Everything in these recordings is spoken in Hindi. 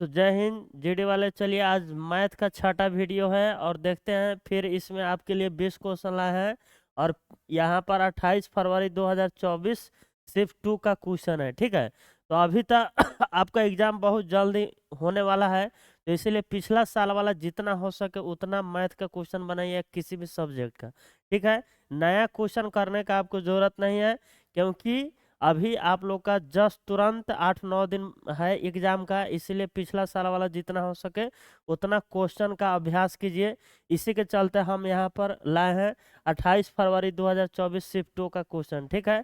तो जय हिंद जीडी वाले। चलिए आज मैथ का छठा वीडियो है और देखते हैं फिर इसमें आपके लिए 20 क्वेश्चन लाए हैं। और यहाँ पर 28 फरवरी 2024 सिर्फ 2 का क्वेश्चन है, ठीक है। तो अभी तक आपका एग्जाम बहुत जल्दी होने वाला है, तो इसीलिए पिछला साल वाला जितना हो सके उतना मैथ का क्वेश्चन बनाइए किसी भी सब्जेक्ट का, ठीक है। नया क्वेश्चन करने का आपको जरूरत नहीं है, क्योंकि अभी आप लोग का जस्ट तुरंत 8-9 दिन है एग्जाम का, इसीलिए पिछला साल वाला जितना हो सके उतना क्वेश्चन का अभ्यास कीजिए। इसी के चलते हम यहाँ पर लाए हैं 28 फरवरी 2024 शिफ्ट 2 का क्वेश्चन, ठीक है।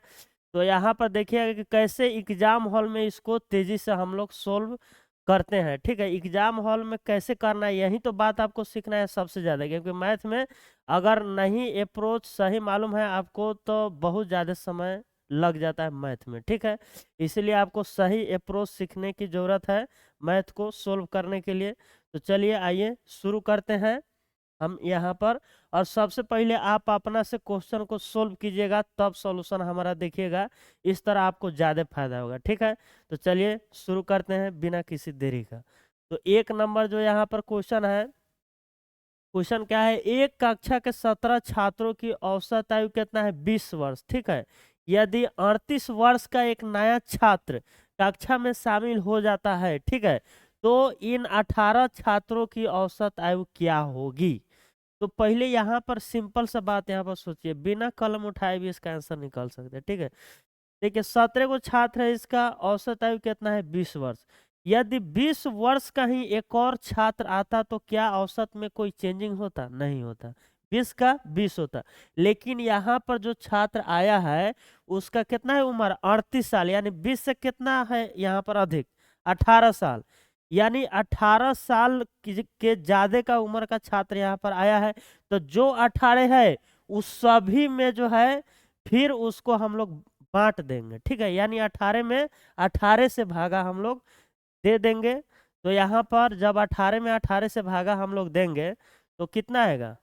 तो यहाँ पर देखिएगा कि कैसे एग्जाम हॉल में इसको तेजी से हम लोग सोल्व करते हैं, ठीक है। एग्जाम हॉल में कैसे करना है यही तो बात आपको सीखना है सबसे ज़्यादा, क्योंकि मैथ में अगर नहीं अप्रोच सही मालूम है आपको तो बहुत ज़्यादा समय लग जाता है मैथ में, ठीक है। इसलिए आपको सही अप्रोच सीखने की ज़रूरत है मैथ को सोल्व करने के लिए। तो चलिए आइए शुरू करते हैं हम यहाँ पर। और सबसे पहले आप अपना से क्वेश्चन को सोल्व कीजिएगा, तब सॉल्यूशन हमारा देखिएगा, इस तरह आपको ज़्यादा फायदा होगा, ठीक है। तो चलिए शुरू करते हैं बिना किसी देरी का। तो 1 नंबर जो यहाँ पर क्वेश्चन है, क्वेश्चन क्या है, एक कक्षा के 17 छात्रों की औसत आयु कितना है, 20 वर्ष, ठीक है। यदि 38 वर्ष का एक नया छात्र कक्षा में शामिल हो जाता है, ठीक है, तो इन 18 छात्रों की औसत आयु क्या होगी। तो पहले यहाँ पर सिंपल सा बात यहाँ पर सोचिए, बिना कलम उठाए भी इसका आंसर निकाल सकते हैं, ठीक है। देखिए 17 को छात्र है, इसका औसत आयु कितना है, 20 वर्ष। यदि 20 वर्ष का ही एक और छात्र आता तो क्या औसत में कोई चेंजिंग होता, नहीं होता, 20 का 20 होता। लेकिन यहाँ पर जो छात्र आया है उसका कितना है उम्र, 38 साल, यानी 20 से कितना है यहाँ पर अधिक, 18 साल। यानी 18 साल के ज्यादा का उम्र का छात्र यहाँ पर आया है, तो जो 18 है उस सभी में जो है फिर उसको हम लोग बांट देंगे, ठीक है। यानी 18 में 18 से भागा हम लोग दे देंगे। तो यहाँ पर जब 18 में 18 से भागा हम लोग देंगे तो कितना आएगा,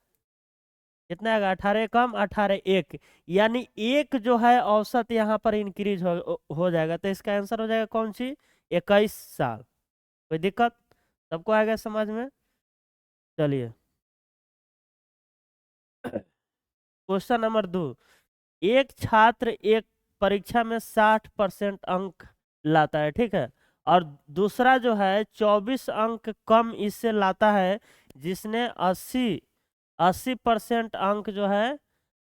कितना आएगा, 18 कम 18 एक, यानी एक जो है औसत यहाँ पर इंक्रीज हो जाएगा। तो इसका आंसर हो जाएगा कौन सी, 21 साल। कोई दिक्कत, सबको आएगा समझ में। चलिए क्वेश्चन नंबर 2, एक छात्र एक परीक्षा में 60% अंक लाता है, ठीक है, और दूसरा जो है 24 अंक कम इससे लाता है, जिसने 80% अंक जो है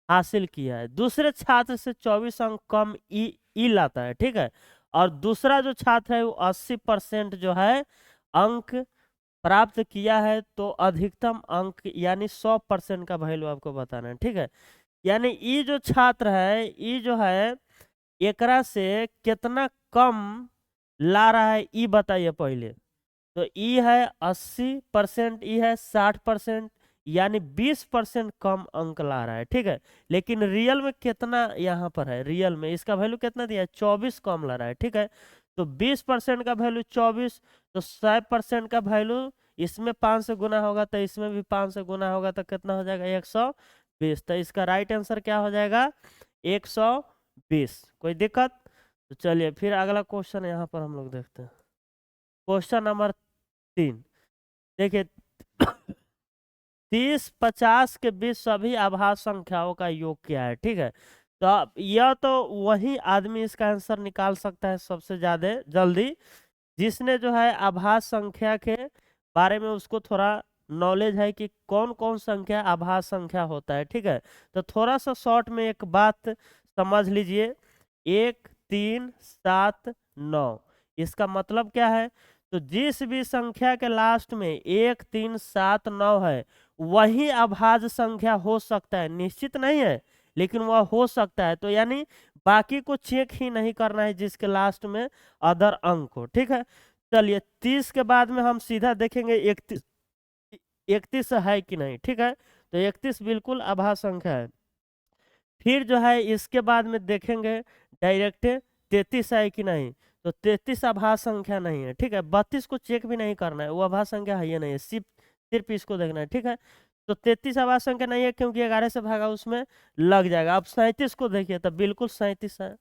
हासिल किया है। दूसरे छात्र से 24 अंक कम ई लाता है, ठीक है, और दूसरा जो छात्र है वो 80% जो है अंक प्राप्त किया है, तो अधिकतम अंक यानी 100% का वैल्यू आपको बताना है, ठीक है। यानी ई जो छात्र है, ई जो है एकरा से कितना कम ला रहा है, ई बताइए पहले। तो ई है 80%, ई है 60%, यानी 20% कम अंक ला रहा है, ठीक है। लेकिन रियल में कितना यहाँ पर है, रियल में इसका वैल्यू कितना दिया है, 24 कम ला रहा है, ठीक है। तो 20% का वैल्यू 24, तो 100% का वैल्यू इसमें 5 से गुना होगा तो इसमें भी 5 से गुना होगा, तो कितना हो जाएगा, 120। तो इसका राइट आंसर क्या हो जाएगा, 120। कोई दिक्कत। तो चलिए फिर अगला क्वेश्चन यहाँ पर हम लोग देखते हैं। क्वेश्चन नंबर 3, देखिए 30, 50 के बीच सभी आभाज्य संख्याओं का योग क्या है, ठीक है। तो अब यह तो वही आदमी इसका आंसर निकाल सकता है सबसे ज्यादा जल्दी, जिसने जो है आभाज्य संख्या के बारे में उसको थोड़ा नॉलेज है कि कौन कौन संख्या आभाज्य संख्या होता है, ठीक है। तो थोड़ा सा शॉर्ट में एक बात समझ लीजिए, 1, 3, 7, 9, इसका मतलब क्या है। तो जिस भी संख्या के लास्ट में 1, 3, 7, 9 है वही अभाज्य संख्या हो सकता है, निश्चित नहीं है लेकिन वह हो सकता है। तो यानी बाकी को चेक ही नहीं करना है जिसके लास्ट में अदर अंक हो, ठीक है। चलिए 30 के बाद में हम सीधा देखेंगे 31, 31 है कि नहीं, ठीक है। तो 31 बिल्कुल अभाज्य संख्या है। फिर जो है इसके बाद में देखेंगे डायरेक्ट 33 है कि नहीं, तो 33 अभाज्य संख्या नहीं है, ठीक है। 32 को चेक भी नहीं करना है, वो अभाज्य संख्या है या नहीं है, सिर्फ सिर्फ इसको देखना है, ठीक है। तो 33 अभाज्य संख्या नहीं है क्योंकि 11 से भागा उसमें लग जाएगा। अब 37 को देखिए तो बिल्कुल 37 है,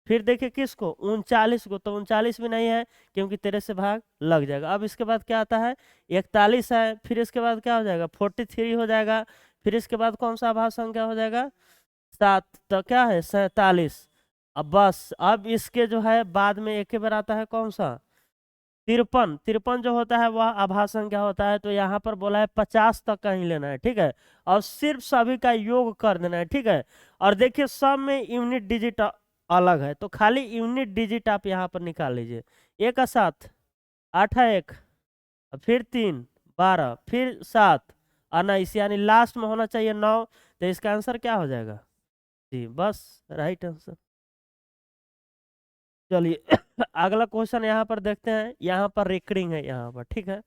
फिर देखिए किसको, 39 को, तो 39 भी नहीं है क्योंकि 13 से भाग लग जाएगा। अब इसके बाद क्या आता है, 41 है, फिर इसके बाद क्या हो जाएगा, 43 हो जाएगा, फिर इसके बाद कौन सा अभाज्य संख्या हो जाएगा, 7, तो क्या है 47। अब बस, अब इसके जो है बाद में एक ही बार आता है कौन सा, 53। 53 जो होता है वह अभाज्य संख्या होता है, तो यहाँ पर बोला है 50 तक का ही लेना है, ठीक है, और सिर्फ सभी का योग कर देना है, ठीक है। और देखिए सब में यूनिट डिजिट अलग है, तो खाली यूनिट डिजिट आप यहाँ पर निकाल लीजिए। 1 का 7, 8 है 1, फिर 3, 12, फिर 7 और 19, यानी लास्ट में होना चाहिए 9, तो इसका आंसर क्या हो जाएगा जी, बस राइट आंसर। चलिए अगला क्वेश्चन यहाँ पर देखते हैं, यहाँ पर रेकरिंग है यहाँ पर, ठीक है।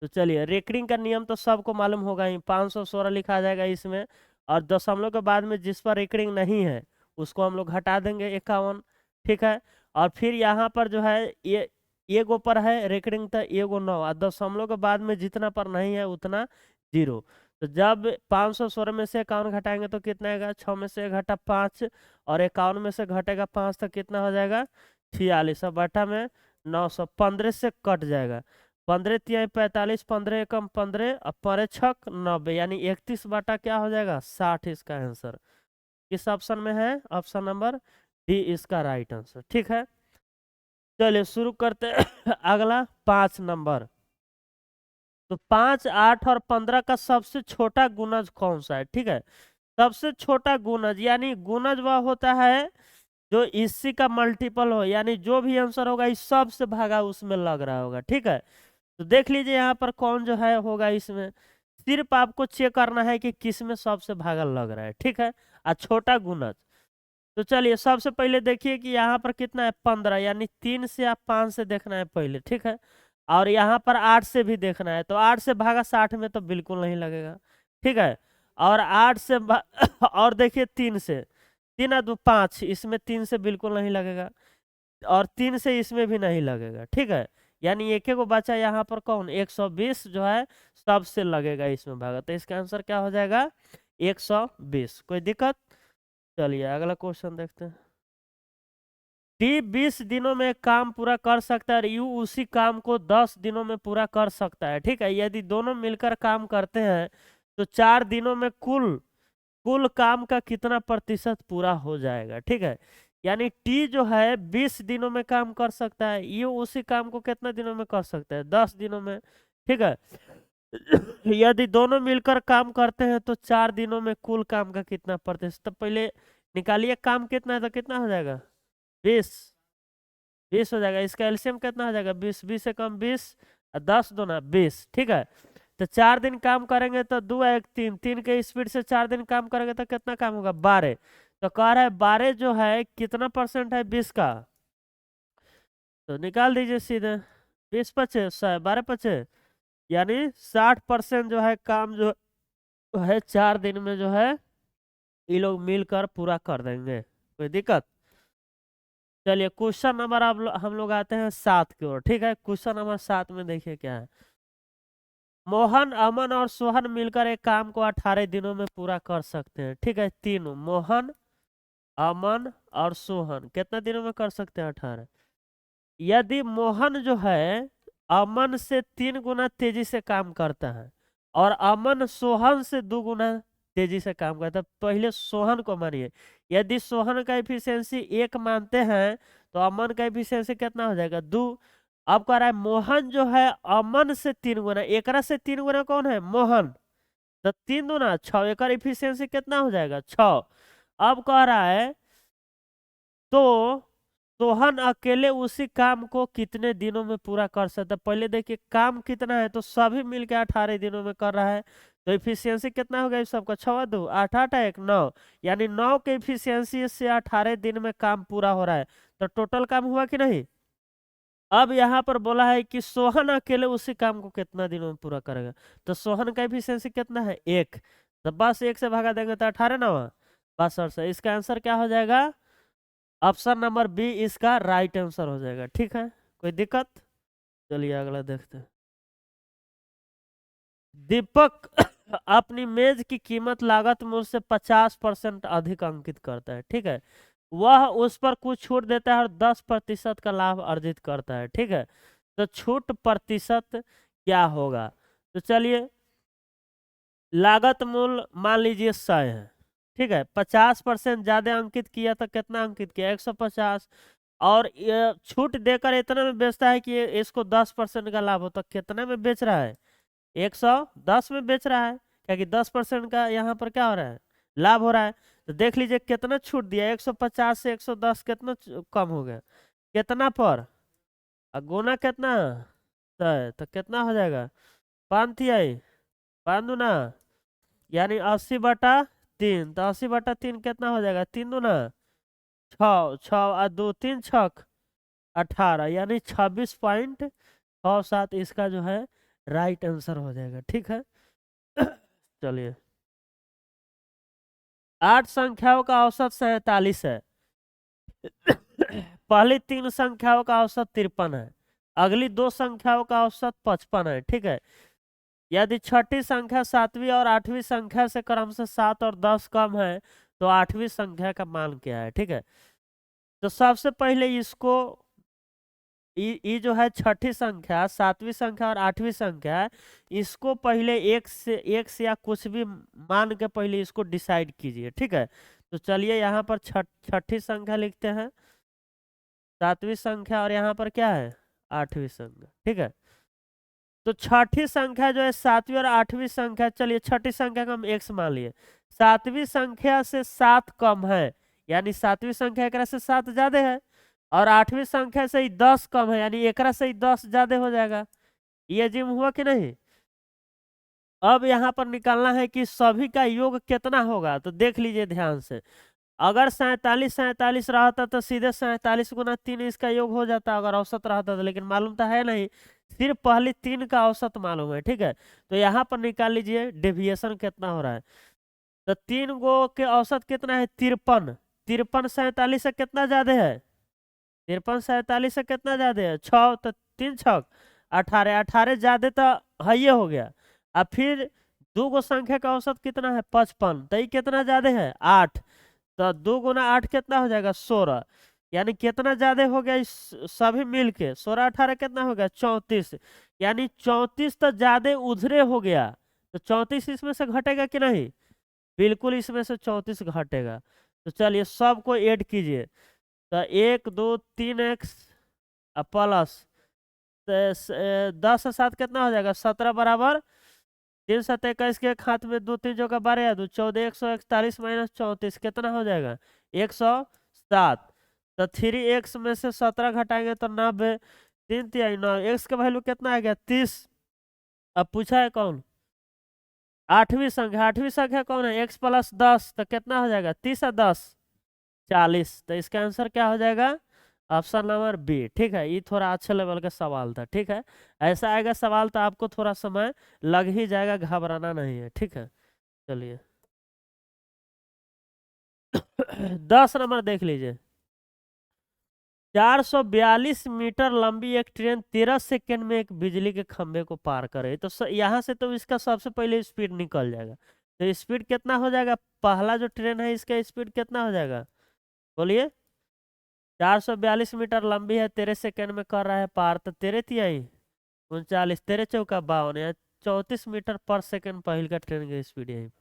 तो चलिए, रेकरिंग का नियम तो सबको मालूम होगा ही, 516 लिखा जाएगा इसमें, और दशमलव के बाद में जिस पर रेकरिंग नहीं है उसको हम लोग हटा देंगे 51, ठीक है। और फिर यहाँ पर जो है ये एगो पर है रेकरिंग, तो एगो 9, और दशमलव के बाद में जितना पर नहीं है उतना 0। तो जब 516 में से 51 घटाएंगे तो कितना आएगा, 6 में से घटा 5, और 51 में से घटेगा 5 तो कितना हो जाएगा 46, अब बटा में 915 से कट जाएगा, 15 तिहाई 45, 15 एकम 15, और 15 छक 90, यानी 31 बटा क्या हो जाएगा 60, इसका आंसर किस ऑप्शन में है, ऑप्शन नंबर डी इसका राइट आंसर, ठीक है। चलिए शुरू करते हैं अगला 5 नंबर। तो 5, 8 और 15 का सबसे छोटा गुणज कौन सा है, ठीक है। सबसे छोटा गुणज यानी गुणज वह होता है जो इसी का मल्टीपल हो, यानी जो भी आंसर होगा इस सब से भागा उसमें लग रहा होगा, ठीक है। तो देख लीजिए यहाँ पर कौन जो है होगा इसमें, सिर्फ आपको चेक करना है कि किस में सबसे भागा लग रहा है, ठीक है। छोटा गुणज, तो चलिए सबसे पहले देखिए कि यहाँ पर कितना है 15, यानी 3 से या 5 से देखना है पहले, ठीक है। और यहाँ पर 8 से भी देखना है, तो 8 से भागा 60 में तो बिल्कुल नहीं लगेगा, ठीक है। और 8 से और देखिए 3 से, 3 और 2 5, इसमें 3 से बिल्कुल नहीं लगेगा, और 3 से इसमें भी नहीं लगेगा, ठीक है। यानी एक को बचा यहाँ पर कौन, 120 जो है सबसे लगेगा इसमें भागा, तो इसका आंसर क्या हो जाएगा 120। कोई दिक्कत, चलिए अगला क्वेश्चन देखते हैं। डी 20 दिनों में काम पूरा कर सकता है और यू उसी काम को 10 दिनों में पूरा कर सकता है, ठीक है। यदि दोनों मिलकर काम करते हैं तो 4 दिनों में कुल कुल काम का कितना प्रतिशत पूरा हो जाएगा, ठीक है। यानी टी जो है 20 दिनों में काम कर सकता है, यू उसी काम को कितना दिनों में कर सकता है 10 दिनों में, ठीक है। यदि दोनों मिलकर काम करते हैं तो 4 दिनों में कुल काम का कितना प्रतिशत, तो पहले निकालिए काम कितना है, तो कितना हो जाएगा 20, 20 हो जाएगा, इसका एलसीएम कितना हो जाएगा 20, 20 से कम 20, 10 दूना 20, ठीक है। तो 4 दिन काम करेंगे तो 2 1 3, 3 के स्पीड से 4 दिन काम करेंगे तो कितना काम होगा 12, तो कह रहा है 12 जो है कितना परसेंट है 20 का, तो निकाल दीजिए सीधे, 20 पचे 100, 12 पचे, यानी 60% जो है काम जो है 4 दिन में जो है ये लोग मिलकर पूरा कर देंगे। कोई दिक्कत, चलिए क्वेश्चन नंबर हम लोग आते हैं 7 की ओर, ठीक है। क्वेश्चन नंबर 7 में देखिए क्या है, मोहन, अमन और सोहन मिलकर एक काम को 18 दिनों में पूरा कर सकते हैं, ठीक है। तीनों मोहन, अमन और सोहन कितना दिनों में कर सकते हैं 18। यदि मोहन जो है अमन से 3 गुना तेजी से काम करता है और अमन सोहन से 2 गुना तेजी से काम करता है, पहले सोहन को मानिए। यदि सोहन का एफिशिएंसी 1 मानते हैं तो अमन का एफिशिएंसी कितना हो जाएगा 2। अब कह रहा है मोहन जो है अमन से 3 गुना, एकरा से 3 गुना कौन है मोहन, तो 3 दूना 6, एक इफिशियंसी कितना हो जाएगा 6। अब कह रहा है तो सोहन अकेले उसी काम को कितने दिनों में पूरा कर सकता है, पहले देखिए काम कितना है, तो सभी मिलकर 18 दिनों में कर रहा है, तो इफिशियंसी कितना हो गया इस सबका 6 2 8 8 1 9, यानी 9 के इफिशियंसी से 18 दिन में काम पूरा हो रहा है, तो टोटल काम हुआ कि नहीं। अब यहाँ पर बोला है कि सोहन अकेले उसी काम को कितना दिनों में पूरा करेगा, तो सोहन का एफिशिएंसी कितना है 1, तो बस 1 से भागा देंगे तो 18 ना हुआ, बस और से इसका आंसर क्या हो जाएगा, ऑप्शन नंबर बी इसका राइट आंसर हो जाएगा, ठीक है। कोई दिक्कत, चलिए अगला देखते हैं। दीपक अपनी मेज की कीमत लागत मूल्य से 50% अधिक अंकित करता है, ठीक है। वह उस पर कुछ छूट देता है और 10% का लाभ अर्जित करता है। ठीक है, तो छूट प्रतिशत क्या होगा? तो चलिए, लागत मूल्य मान लीजिए 100 है। ठीक है, 50% ज्यादा अंकित किया तो कितना अंकित किया? 150। और ये छूट देकर इतना में बेचता है कि इसको 10% का लाभ हो, तो कितना में बेच रहा है? 110 में बेच रहा है, क्योंकि 10% का यहाँ पर क्या हो रहा है? लाभ हो रहा है। तो देख लीजिए कितना छूट दिया, 150 से 110 कितना कम हो गया? कितना पर? गुना कितना? 100, तो कितना हो जाएगा? 5 5 दूना यानी 80/3। तो 80/3 कितना हो जाएगा? 3 दूना 6, 6 और 2 3 छक 18, यानी 26.67 इसका जो है राइट आंसर हो जाएगा। ठीक है, चलिए, 8 संख्याओं का औसत 47 है। पहली 3 संख्याओं का औसत 53 है। अगली 2 संख्याओं का औसत 55 है। ठीक है, यदि छठी संख्या 7वीं और 8वीं संख्या से क्रमशः 7 और 10 कम है तो 8वीं संख्या का मान क्या है? ठीक है, तो सबसे पहले इसको ये जो है छठी संख्या, 7वीं संख्या और 8वीं संख्या है, इसको पहले एक से या कुछ भी मान के पहले इसको डिसाइड कीजिए। ठीक है, तो चलिए यहाँ पर छठी संख्या लिखते हैं, 7वीं संख्या और यहाँ पर क्या है? 8वीं संख्या। ठीक है, तो छठी संख्या जो है 7वीं और 8वीं संख्या, चलिए छठी संख्या को हम x मान लिए, 7वीं संख्या से 7 कम है, यानी 7वीं संख्या एकरा से 7 ज्यादा है, और 8वीं संख्या से ही 10 कम है, यानी एकरा से ही 10 ज्यादा हो जाएगा। ये जिम हुआ कि नहीं? अब यहाँ पर निकालना है कि सभी का योग कितना होगा। तो देख लीजिए ध्यान से, अगर 47 47 रहता तो सीधे 47 × 3 इसका योग हो जाता अगर औसत रहता तो, लेकिन मालूम तो है नहीं, सिर्फ पहली 3 का औसत मालूम है। ठीक है, तो यहाँ पर निकाल लीजिए डेविएशन कितना हो रहा है। तो 3 गो के औसत कितना है? 53। 53 47 से कितना ज्यादा है? 53 47 से कितना ज्यादा है? 6, तो 3 छक 18, 18 ज्यादा तो है ये हो गया। अब फिर 2 गो संख्या का औसत कितना है? 55, तो ये कितना ज्यादा है? 8, तो 2 × 8 कितना हो जाएगा? 16, यानी कितना ज्यादा हो गया इस सभी मिलके? 16 18 कितना हो गया? 34, यानी 34 तो ज्यादा उधरे हो गया। तो 34 इसमें से घटेगा कि नहीं? बिल्कुल इसमें से 34 घटेगा। तो चलिए सबको ऐड कीजिए, तो 1 2 3 x प्लस 10 से 7 कितना हो जाएगा? 17 बराबर 3 7 21 के हाथ में 2 3 जो का 12 2 14, 141 माइनस 34 कितना हो जाएगा? 107। तो 3x में से 17 घटाएंगे तो 90, 3 3 9, x का वैल्यू कितना आ गया? 30। अब पूछा है कौन? 8वीं संख्या। 8वीं संख्या कौन है? x + 10, तो कितना हो जाएगा? 30 और 10 40। तो इसका आंसर क्या हो जाएगा? Option number B. ठीक है, ये थोड़ा अच्छे लेवल का सवाल था। ठीक है, ऐसा आएगा सवाल तो आपको थोड़ा समय लग ही जाएगा, घबराना नहीं है। ठीक है, चलिए 10 नंबर देख लीजिए, 442 मीटर लंबी एक ट्रेन 13 सेकंड में एक बिजली के खंभे को पार करे, तो यहाँ से तो इसका सबसे पहले स्पीड निकल जाएगा। तो स्पीड कितना हो जाएगा? पहला जो ट्रेन है इसका स्पीड कितना हो जाएगा? बोलिए। 442 मीटर लंबी है, 13 सेकंड में कर रहा है पार, तो 13 तिहाई 39, 13 चौका 52, या 34 मीटर पर सेकंड पहल का ट्रेन की स्पीड है।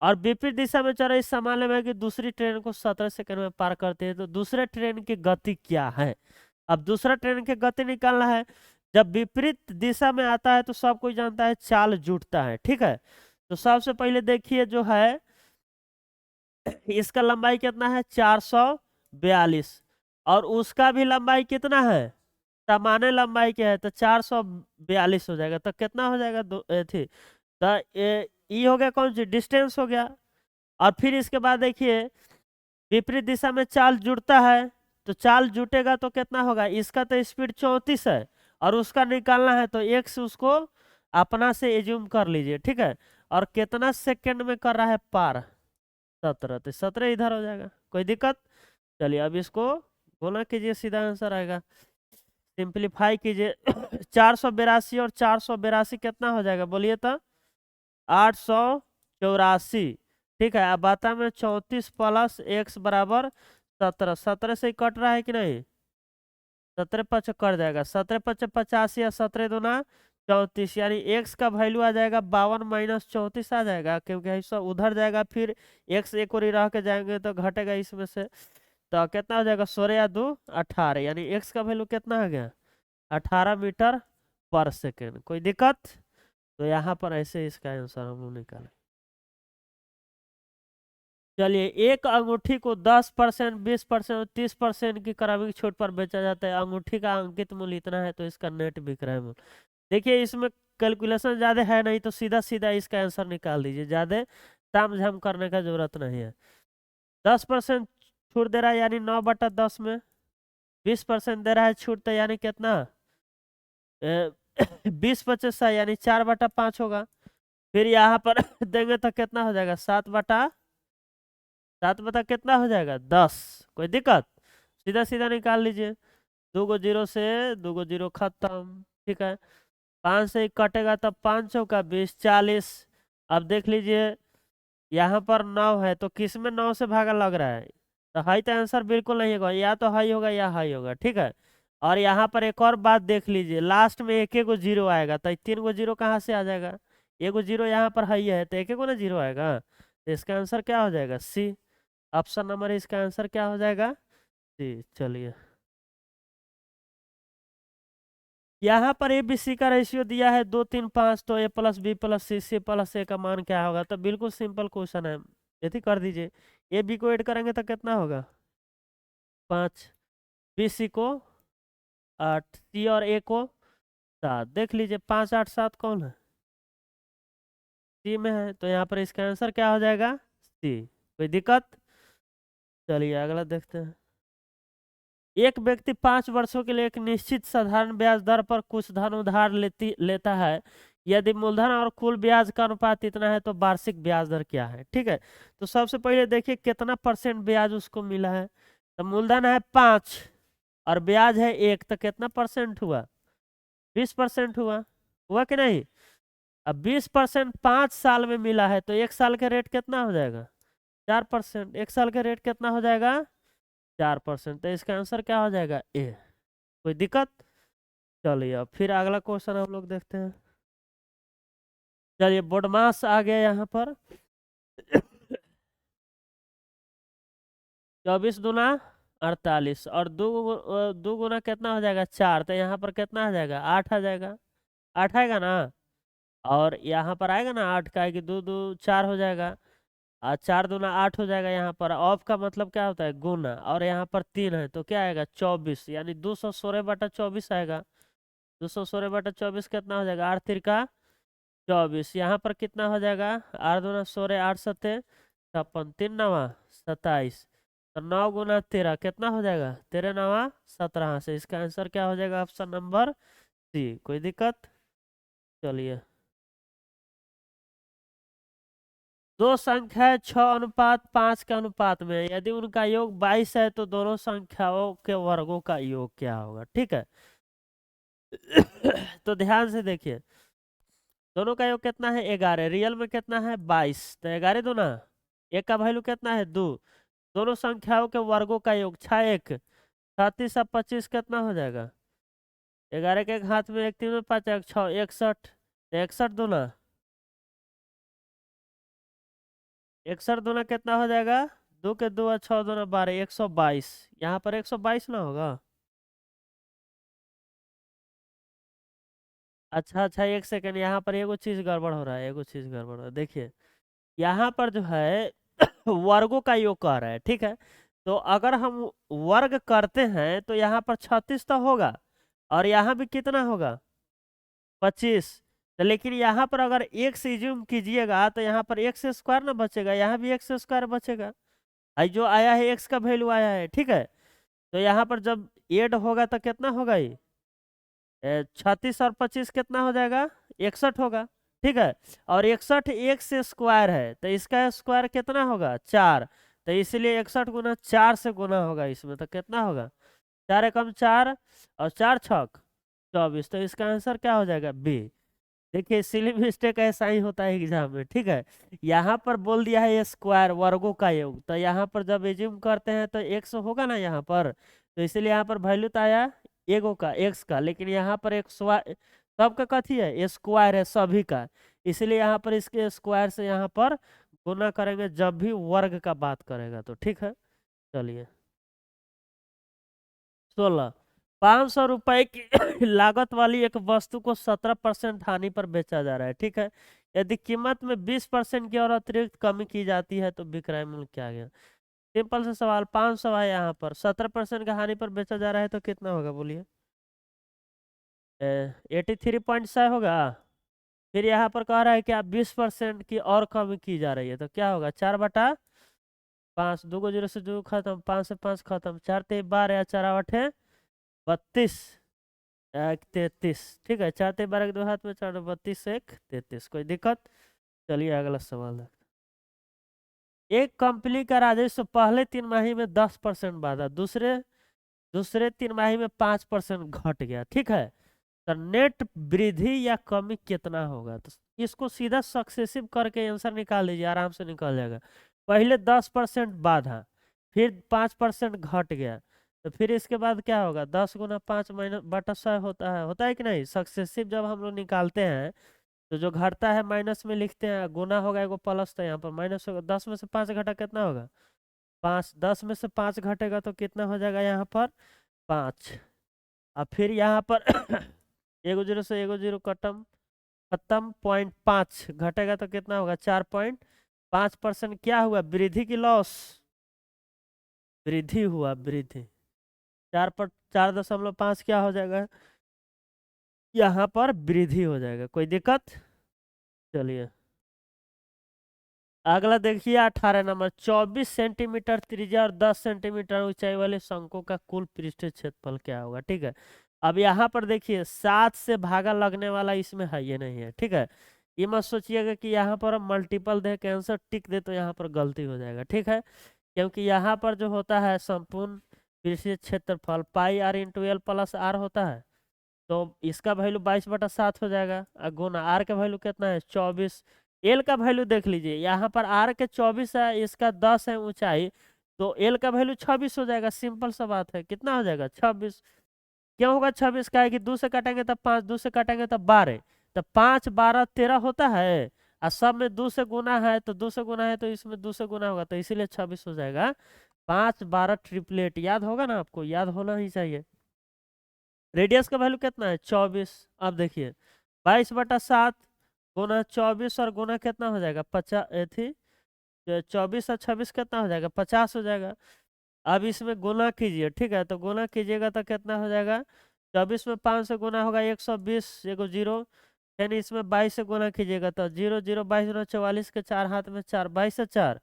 और विपरीत दिशा में चल रही सामान्य में कि दूसरी ट्रेन को 17 सेकंड में पार करते हैं, तो दूसरे ट्रेन की गति क्या है? अब दूसरा ट्रेन की गति निकालना है। जब विपरीत दिशा में आता है तो सब कोई जानता है चाल जुटता है। ठीक है, तो सबसे पहले देखिए जो है इसका लंबाई कितना है? 442, और उसका भी लंबाई कितना है? सामान्य लंबाई क्या है? तो 442 हो जाएगा। तो कितना हो जाएगा? थी तो ये हो गया कौन सी? डिस्टेंस हो गया। और फिर इसके बाद देखिए विपरीत दिशा में चाल जुड़ता है, तो चाल जुटेगा तो कितना होगा? इसका तो स्पीड 34 है और उसका निकालना है, तो एक से उसको अपना से एज्यूम कर लीजिए। ठीक है, और कितना सेकंड में कर रहा है पार? 17, तो 17 इधर हो जाएगा, कोई दिक्कत? चलिए अब इसको गुना कीजिए, सीधा आंसर आएगा। सिंप्लीफाई कीजिए 482 और 482 कितना हो जाएगा? बोलिए तो 884। ठीक है, अब बाता में 34 + x बराबर 17, 17 से ही कट रहा है कि नहीं? 17 पच कट जाएगा, 17 पच 85 या 17 दूना 34, यानी एक्स का वैल्यू आ जाएगा 52 माइनस 34 आ जाएगा, क्योंकि ऐसा उधर जाएगा फिर एक्स एक और ही रह के जाएंगे तो घटेगा इसमें से। तो कितना हो जाएगा, 16 या 2 18, यानी एक्स का वैल्यू कितना आ गया, 18 मीटर पर सेकेंड। कोई दिक्कत? तो यहाँ पर ऐसे इसका आंसर हम लोग निकालें। चलिए, एक अंगूठी को 10%, 20% और 30% की क्रमिक छूट पर बेचा जाता है। अंगूठी का अंकित मूल्य इतना है तो इसका नेट बिक रहा है मूल्य। देखिए इसमें कैलकुलेशन ज्यादा है नहीं, तो सीधा सीधा इसका आंसर निकाल दीजिए, ज्यादा ताम झाम करने का जरूरत नहीं है। 10% छूट दे रहा है यानी 9/10 में, 20% दे रहा है छूट तो यानी कितना, 20 × 5 यानी 4/5 होगा। फिर यहाँ पर देंगे तो कितना हो जाएगा, 7/7 कितना हो जाएगा, 10। कोई दिक्कत? सीधा सीधा निकाल लीजिए, 2 को 0 से 2 को 0 खत्म। ठीक है, 5 से ही कटेगा तब 5 चौका 20, 40। अब देख लीजिए यहाँ पर 9 है तो किस में 9 से भागा लग रहा है, तो हाई तो आंसर बिल्कुल नहीं होगा, या तो हाई होगा या हाई होगा। ठीक है, और यहाँ पर एक और बात देख लीजिए, लास्ट में एक को 0 आएगा तो 3 को 0 कहाँ से आ जाएगा, 1 को 0 यहाँ पर हाई है तो एक को ना 0 आएगा, तो इसका आंसर क्या हो जाएगा, सी। ऑप्शन नंबर इसका आंसर क्या हो जाएगा, सी। चलिए, यहाँ पर ए बी सी का रेशियो दिया है 2 3 5, तो A+B+C+C+A का मान क्या होगा, तो बिल्कुल सिंपल क्वेश्चन है, यदि कर दीजिए। ए बी को ऐड करेंगे तो कितना होगा, 5, बी सी को 8, सी और ए को 7। देख लीजिए 5 8 7 कौन है, सी में है, तो यहाँ पर इसका आंसर क्या हो जाएगा, सी। कोई दिक्कत? चलिए अगला देखते हैं। एक व्यक्ति 5 वर्षों के लिए एक निश्चित साधारण ब्याज दर पर कुछ धन उधार लेता है। यदि मूलधन और कुल ब्याज का अनुपात इतना है तो वार्षिक ब्याज दर क्या है। ठीक है, तो सबसे पहले देखिए कितना परसेंट ब्याज उसको मिला है, तो मूलधन है 5 और ब्याज है 1, तो कितना परसेंट हुआ, 20% हुआ। हुआ कि नहीं? अब 20% 5 साल में मिला है तो 1 साल का रेट कितना हो जाएगा, 4%। 1 साल का रेट कितना हो जाएगा, 4%। तो इसका आंसर क्या हो जाएगा, ए। कोई दिक्कत? चलिए अब फिर अगला क्वेश्चन हम लोग देखते हैं। चलिए, बोडमास आ गया यहाँ पर। 24 दूना 48 और 2 गुना कितना हो जाएगा, 4, तो यहाँ पर कितना आ जाएगा, 8 आ जाएगा। 8 आएगा ना, और यहाँ पर आएगा ना 8 का, कि 2 2 4 हो जाएगा, और 4 दूना 8 हो जाएगा। यहाँ पर ऑफ का मतलब क्या होता है, गुना, और यहाँ पर 3 है तो क्या आएगा, 24, यानी 216/24 आएगा। 216/24 कितना हो जाएगा, 8 तिरका 24। यहाँ पर कितना हो जाएगा, 8 दूना 16, 8 सत्ते 56, 3 नवा 27, तो 9 × 13 कितना हो जाएगा, 13 नवा 17। से इसका आंसर क्या हो जाएगा, ऑप्शन नंबर सी। कोई दिक्कत? चलिए, दो संख्या 6:5 के अनुपात में, यदि उनका योग 22 है तो दोनों संख्याओं के वर्गों का योग क्या होगा। ठीक है, तो ध्यान से देखिए, दोनों का योग कितना है, 11, रियल में कितना है, 22, तो 11 दूना, एक का वैल्यू कितना है, 2। दोनों संख्याओं के वर्गों का योग 6 1 36 और 25 कितना हो जाएगा, 11 के एक हाथ में, एक 3 में 5 1 6 61, 61 दूना, 61 दूना कितना हो जाएगा, 2 के 2 और 6 दूना 12, 122। यहाँ पर 122 ना होगा, अच्छा अच्छा, एक सेकंड, यहाँ पर एगो चीज गड़बड़ हो रहा है, एगो चीज गड़बड़ हो रहा है। देखिए यहाँ पर जो है वर्गों का योग कह रहा है। ठीक है, तो अगर हम वर्ग करते हैं तो यहाँ पर 36 तो होगा, और यहाँ भी कितना होगा, 25। तो लेकिन यहाँ पर अगर एक से ज्यूम कीजिएगा तो यहाँ पर एक्स स्क्वायर ना बचेगा, यहाँ भी एक्स स्क्वायर बचेगा। आई जो आया है एक्स का वैल्यू आया है। ठीक है, तो यहाँ पर जब एड होगा तो कितना होगा, ये 36 और 25 कितना हो जाएगा, 61 होगा। ठीक है, और 61 एक से स्क्वायर है तो इसका स्क्वायर कितना होगा, 4, तो इसलिए 61 × 4 से गुना होगा इसमें, तो कितना होगा, 4 एकम 4 और 4 छक 24, तो इसका आंसर क्या हो जाएगा, बी। देखिए सिली मिस्टेक ऐसा ही होता है एग्जाम में, ठीक है। यहाँ पर बोल दिया है स्क्वायर, वर्गों का योग, तो यहाँ पर जब एज्यूम करते हैं तो एक्स होगा ना यहाँ पर, तो इसलिए यहाँ पर वैल्यू तो आया एगो का, एक्स का, लेकिन यहाँ पर एक सबका कथी है, स्क्वायर है सभी का, इसलिए यहाँ पर इसके स्क्वायर से यहाँ पर गुना करेंगे जब भी वर्ग का बात करेगा तो, ठीक है। चलिए 16, 500 रुपए की लागत वाली एक वस्तु को 17% हानि पर बेचा जा रहा है, ठीक है। यदि कीमत में 20% की और अतिरिक्त कमी की जाती है तो विक्रय मूल्य क्या गया। सिंपल सा सवाल, 500 है, यहाँ पर 17% का हानि पर बेचा जा रहा है तो कितना होगा बोलिए। 83.6 होगा। फिर यहाँ पर कह रहा है कि आप 20% की और कमी की जा रही है तो क्या होगा, 4/5, दो को जीरो से दो खत्म, 5 से 5 खत्म, 4×3 12 या 4×8 32, 1×33, ठीक है। 4×3 12 के दो हाथ में, 4×32 1×33, कोई दिक्कत। चलिए अगला सवाल है। एक कंपनी का राजस्व पहले 3 माही में 10% बढ़ा, दूसरे दूसरे 3 माही में 5% घट गया, ठीक है। तो नेट वृद्धि या कमी कितना होगा, तो इसको सीधा सक्सेसिव करके आंसर निकाल लीजिए, आराम से निकल जाएगा। पहले 10% बाधा, फिर 5% घट गया, तो फिर इसके बाद क्या होगा, 10×5 - 100 होता है कि नहीं। सक्सेसिव जब हम लोग निकालते हैं तो जो घटता है माइनस में लिखते हैं, गुना होगा एगो प्लस, तो यहाँ पर माइनस होगा। 10 में से 5 घटा कितना होगा, 5। 10 में से 5 घटेगा तो कितना हो जाएगा यहाँ पर, 5। अब फिर यहाँ पर एगो जीरो से एगो जीरो खत्म खत्म, 0.5 घटेगा तो कितना होगा, 4.5%। क्या हुआ, वृद्धि की लॉस, वृद्धि हुआ, वृद्धि। 4.5 क्या हो जाएगा, यहाँ पर वृद्धि हो जाएगा, कोई दिक्कत। चलिए अगला देखिए 18 नंबर, 24 सेंटीमीटर त्रिज्या और 10 सेंटीमीटर ऊंचाई वाले शंकु का कुल पृष्ठीय क्षेत्रफल क्या होगा, ठीक है। अब यहाँ पर देखिए 7 से भागा लगने वाला इसमें है, ये नहीं है, ठीक है। ये मत सोचिएगा कि यहाँ पर हम मल्टीपल दे के आंसर टिक दे तो यहाँ पर गलती हो जाएगा, ठीक है। क्योंकि यहाँ पर जो होता है संपूर्ण पृष्ठीय क्षेत्रफल πr × L + r होता है, तो इसका वैल्यू 22/7 हो जाएगा, और गुना आर का वैल्यू कितना है, 24। एल का वैल्यू देख लीजिए, यहाँ पर आर के 24 है, इसका 10 है ऊंचाई, तो एल का वैल्यू 26 हो जाएगा। सिंपल सा बात है, कितना हो जाएगा, 26। क्यों होगा 26, का है कि 2 से काटेंगे तब 5, 2 से काटेंगे तब 12, तब 5 12 13 होता है, और सब में 2 से गुना है, तो 2 से गुना है तो इसमें 2 से गुना होगा, तो इसीलिए 26 हो जाएगा। 5 12 ट्रिपलेट याद होगा ना, आपको याद होना ही चाहिए। रेडियस का वैल्यू कितना है, 24। अब देखिए 22/7 गुना 24 और गुना कितना हो जाएगा, 50 थी, 24 और 26 कितना हो जाएगा, 50 हो जाएगा। अब इसमें गुना कीजिए, ठीक है, तो गुना कीजिएगा तो कितना हो जाएगा, 24 में 5 से गुना होगा 120, एगो जीरो, यानी इसमें 22 से गुना कीजिएगा तो 0 0 22 44 के 4 हाथ में 4, 22 से 4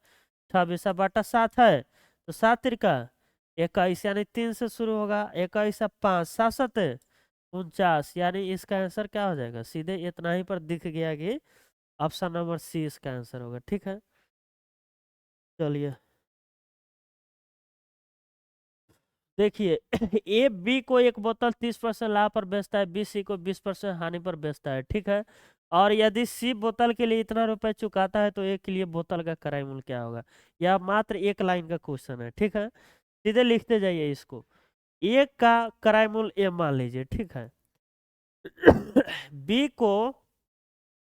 26/7 है, तो 7×3 = 21, यानी 3 से शुरू होगा, 21 5 7 7 49, यानी इसका आंसर क्या हो जाएगा, सीधे इतना ही पर दिख गया कि ऑप्शन नंबर सी इसका आंसर होगा, ठीक है। चलिए देखिए ए बी को एक बोतल 30% लाभ पर बेचता है, बी सी को 20% हानि पर बेचता है, ठीक है। और यदि सी बोतल के लिए इतना रुपए चुकाता है तो ए के लिए बोतल का क्रय मूल्य क्या होगा। यह मात्र एक लाइन का क्वेश्चन है, ठीक है। सीधे लिखते जाइए इसको, एक का क्रय मूल्य ए मान लीजिए, ठीक है। बी को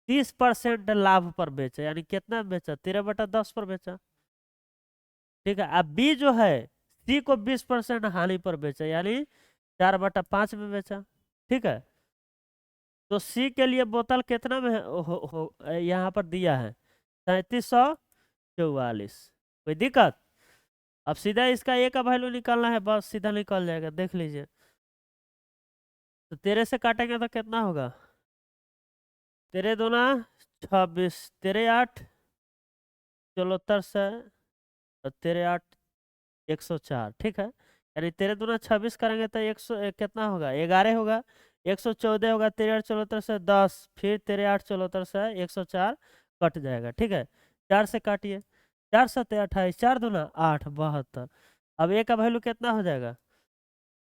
30% लाभ पर बेचा, यानी कितना बेचा, 13/10 पर बेचा, ठीक है। अब बी जो है सी को 20% हानि पर बेचा, यानी 4/5 में बेचा, ठीक है। तो सी के लिए बोतल कितना में यहाँ पर दिया है, 3744, कोई दिक्कत। अब सीधा इसका ए का वैल्यू निकालना है, बस सीधा निकल जाएगा, देख लीजिए। तो 13 से काटेंगे तो कितना होगा, 13×2 = 26, 13×8 = 74 और 13×8 = 104, ठीक है। यानी 13×2 = 26 करेंगे तो 100 कितना होगा, 11 होगा, 114 होगा, 13×8 = 74 से 10, फिर 13×8 = 74 से 104 कट जाएगा, ठीक है। 4 से काटिए, 4×7 = 28, 4×2 = 8, 72। अब ए का वैल्यू कितना हो जाएगा,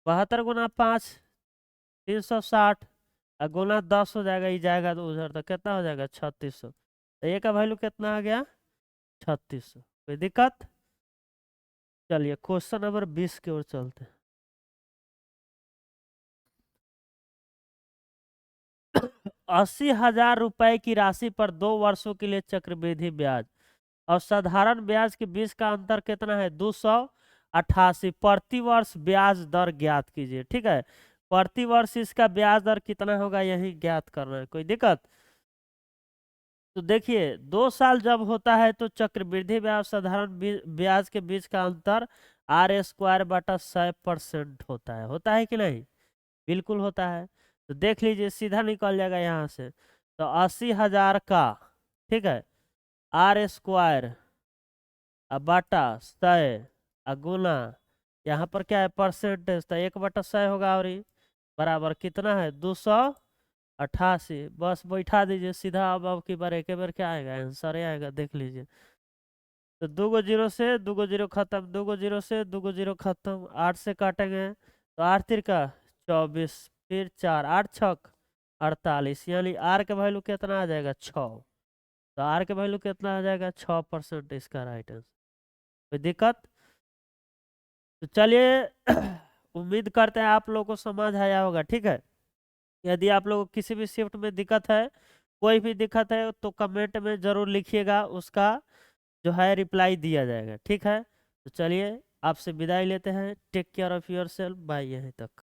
72 × 5 360, गुना 10 हो जाएगा, ये जाएगा तो उधर, तो कितना हो जाएगा 3600। तो ये का वैल्यू कितना आ गया 3600। कोई दिक्कत? चलिए क्वेश्चन नंबर 20 की ओर चलते हैं। 80,000 रुपए की राशि पर 2 वर्षों के लिए चक्रवृद्धि ब्याज और साधारण ब्याज के बीच का अंतर कितना है 288। प्रति वर्ष ब्याज दर ज्ञात कीजिए। ठीक है, प्रति वर्ष इसका ब्याज दर कितना होगा यही ज्ञात करना है। कोई दिक्कत? तो देखिए 2 साल जब होता है तो चक्रवृद्धि ब्याज साधारण ब्याज के बीच का अंतर R² बटा 100% होता है कि नहीं? बिल्कुल होता है। तो देख लीजिए सीधा निकल जाएगा यहाँ से। तो 80,000 का, ठीक है, R² बटा 100 गुना, यहाँ पर क्या है परसेंटेज, तो 1/100 होगा, और ये बराबर कितना है 288। बस बैठा दीजिए सीधा। अब की बार एक बार क्या आएगा आंसर आएगा, देख लीजिए। तो 2 जीरो से 2 जीरो खत्म, 2 जीरो से 2 जीरो खत्म, 8 से काटेंगे तो 8 24, फिर 4, 8 6 48, यानी आर का वैल्यू कितना आ जाएगा 6। तो आर का वैल्यू कितना आ जाएगा 6%, इसका राइट आंसर। कोई दिक्कत? तो चलिए उम्मीद करते हैं आप लोगों को समझ आया होगा। ठीक है, यदि आप लोगों को किसी भी शिफ्ट में दिक्कत है, कोई भी दिक्कत है, तो कमेंट में जरूर लिखिएगा, उसका जो है रिप्लाई दिया जाएगा। ठीक है, तो चलिए आपसे विदाई लेते हैं। Take care of yourself, bye. यहीं तक।